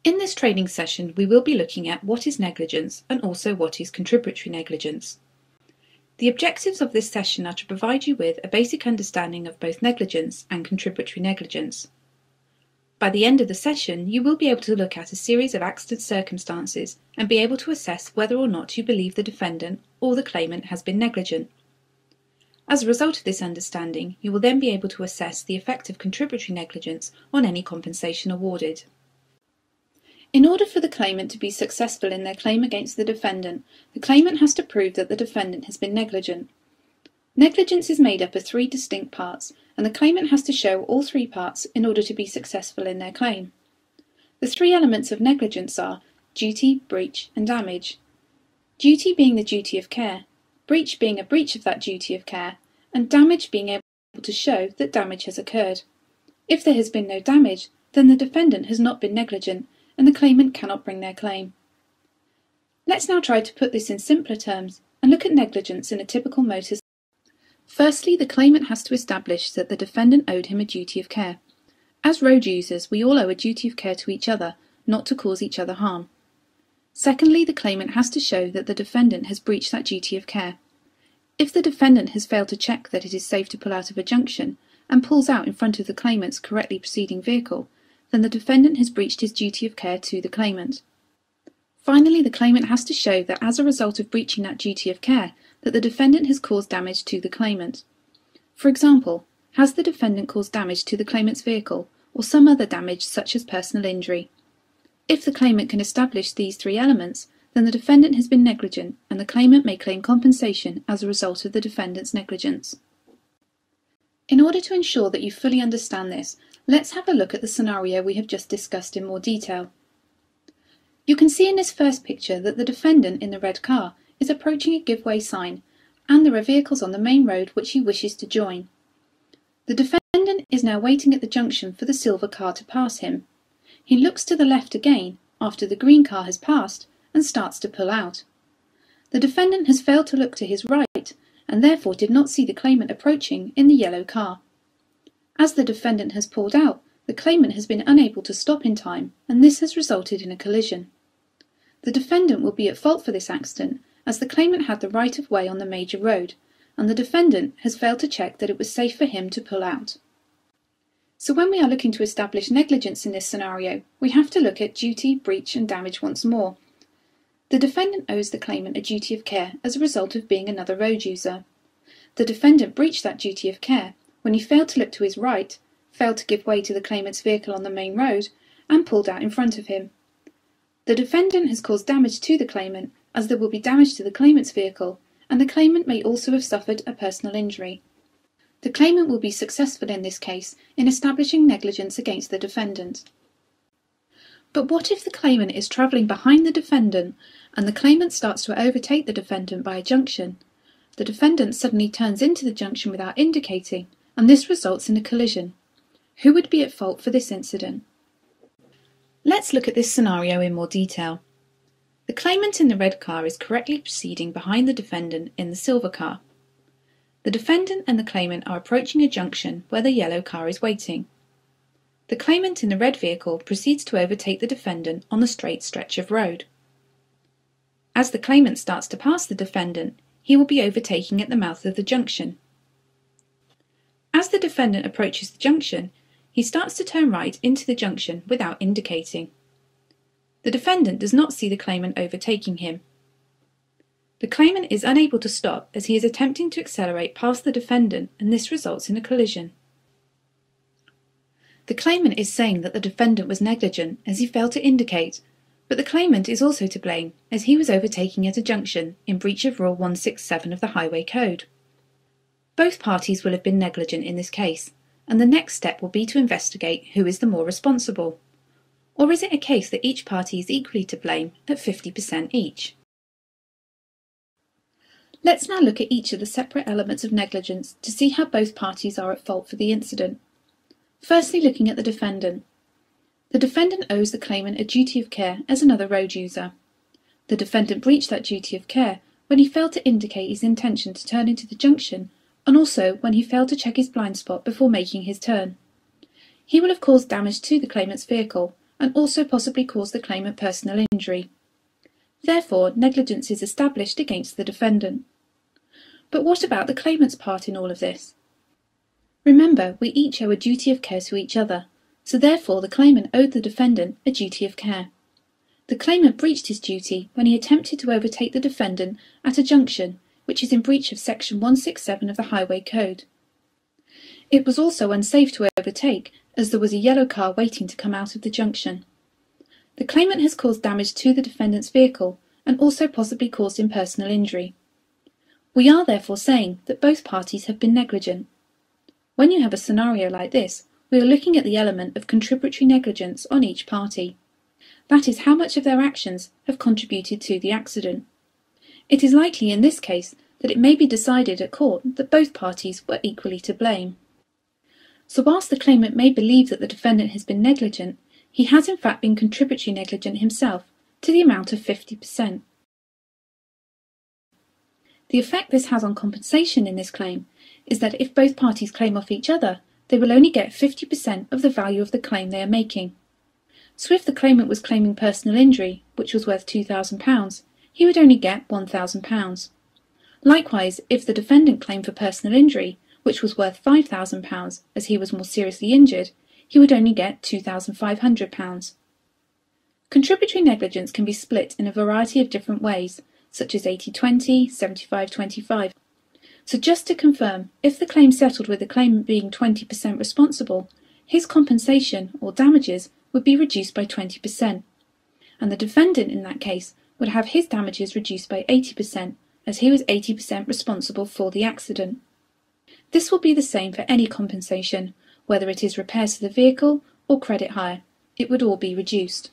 In this training session, we will be looking at what is negligence and also what is contributory negligence. The objectives of this session are to provide you with a basic understanding of both negligence and contributory negligence. By the end of the session, you will be able to look at a series of accident circumstances and be able to assess whether or not you believe the defendant or the claimant has been negligent. As a result of this understanding, you will then be able to assess the effect of contributory negligence on any compensation awarded. In order for the claimant to be successful in their claim against the defendant, the claimant has to prove that the defendant has been negligent. Negligence is made up of three distinct parts, and the claimant has to show all three parts in order to be successful in their claim. The three elements of negligence are duty, breach, and damage. Duty being the duty of care, breach being a breach of that duty of care, and damage being able to show that damage has occurred. If there has been no damage, then the defendant has not been negligent, and the claimant cannot bring their claim. Let's now try to put this in simpler terms and look at negligence in a typical motor. Firstly, the claimant has to establish that the defendant owed him a duty of care. As road users, we all owe a duty of care to each other, not to cause each other harm. Secondly, the claimant has to show that the defendant has breached that duty of care. If the defendant has failed to check that it is safe to pull out of a junction and pulls out in front of the claimant's correctly proceeding vehicle, then the defendant has breached his duty of care to the claimant. Finally, the claimant has to show that as a result of breaching that duty of care, that the defendant has caused damage to the claimant. For example, has the defendant caused damage to the claimant's vehicle or some other damage such as personal injury? If the claimant can establish these three elements, then the defendant has been negligent and the claimant may claim compensation as a result of the defendant's negligence. In order to ensure that you fully understand this, let's have a look at the scenario we have just discussed in more detail. You can see in this first picture that the defendant in the red car is approaching a give-way sign, and there are vehicles on the main road which he wishes to join. The defendant is now waiting at the junction for the silver car to pass him. He looks to the left again after the green car has passed and starts to pull out. The defendant has failed to look to his right and therefore did not see the claimant approaching in the yellow car. As the defendant has pulled out, the claimant has been unable to stop in time, and this has resulted in a collision. The defendant will be at fault for this accident, as the claimant had the right of way on the major road, and the defendant has failed to check that it was safe for him to pull out. So when we are looking to establish negligence in this scenario, we have to look at duty, breach, and damage once more. The defendant owes the claimant a duty of care as a result of being another road user. The defendant breached that duty of care when he failed to look to his right, failed to give way to the claimant's vehicle on the main road, and pulled out in front of him. The defendant has caused damage to the claimant, as there will be damage to the claimant's vehicle, and the claimant may also have suffered a personal injury. The claimant will be successful in this case in establishing negligence against the defendant. But what if the claimant is travelling behind the defendant and the claimant starts to overtake the defendant by a junction? The defendant suddenly turns into the junction without indicating, and this results in a collision. Who would be at fault for this incident? Let's look at this scenario in more detail. The claimant in the red car is correctly proceeding behind the defendant in the silver car. The defendant and the claimant are approaching a junction where the yellow car is waiting. The claimant in the red vehicle proceeds to overtake the defendant on the straight stretch of road. As the claimant starts to pass the defendant, he will be overtaking at the mouth of the junction. As the defendant approaches the junction, he starts to turn right into the junction without indicating. The defendant does not see the claimant overtaking him. The claimant is unable to stop as he is attempting to accelerate past the defendant, and this results in a collision. The claimant is saying that the defendant was negligent as he failed to indicate, but the claimant is also to blame as he was overtaking at a junction in breach of Rule 167 of the Highway Code. Both parties will have been negligent in this case, and the next step will be to investigate who is the more responsible. Or is it a case that each party is equally to blame at 50% each? Let's now look at each of the separate elements of negligence to see how both parties are at fault for the incident. Firstly, looking at the defendant. The defendant owes the claimant a duty of care as another road user. The defendant breached that duty of care when he failed to indicate his intention to turn into the junction, and also when he failed to check his blind spot before making his turn. He will have caused damage to the claimant's vehicle, and also possibly cause the claimant personal injury. Therefore, negligence is established against the defendant. But what about the claimant's part in all of this? Remember, we each owe a duty of care to each other, so therefore the claimant owed the defendant a duty of care. The claimant breached his duty when he attempted to overtake the defendant at a junction, which is in breach of Section 167 of the Highway Code. It was also unsafe to overtake, as there was a yellow car waiting to come out of the junction. The claimant has caused damage to the defendant's vehicle and also possibly caused him personal injury. We are therefore saying that both parties have been negligent. When you have a scenario like this, we are looking at the element of contributory negligence on each party. That is how much of their actions have contributed to the accident. It is likely in this case that it may be decided at court that both parties were equally to blame. So whilst the claimant may believe that the defendant has been negligent, he has in fact been contributory negligent himself to the amount of 50%. The effect this has on compensation in this claim is that if both parties claim off each other, they will only get 50% of the value of the claim they are making. So if the claimant was claiming personal injury, which was worth £2,000, he would only get £1,000. Likewise, if the defendant claimed for personal injury, which was worth £5,000 as he was more seriously injured, he would only get £2,500. Contributory negligence can be split in a variety of different ways, such as 80-20, 75-25. So just to confirm, if the claim settled with the claimant being 20% responsible, his compensation, or damages, would be reduced by 20%, and the defendant in that case would have his damages reduced by 80%, as he was 80% responsible for the accident. This will be the same for any compensation, whether it is repairs to the vehicle or credit hire. It would all be reduced.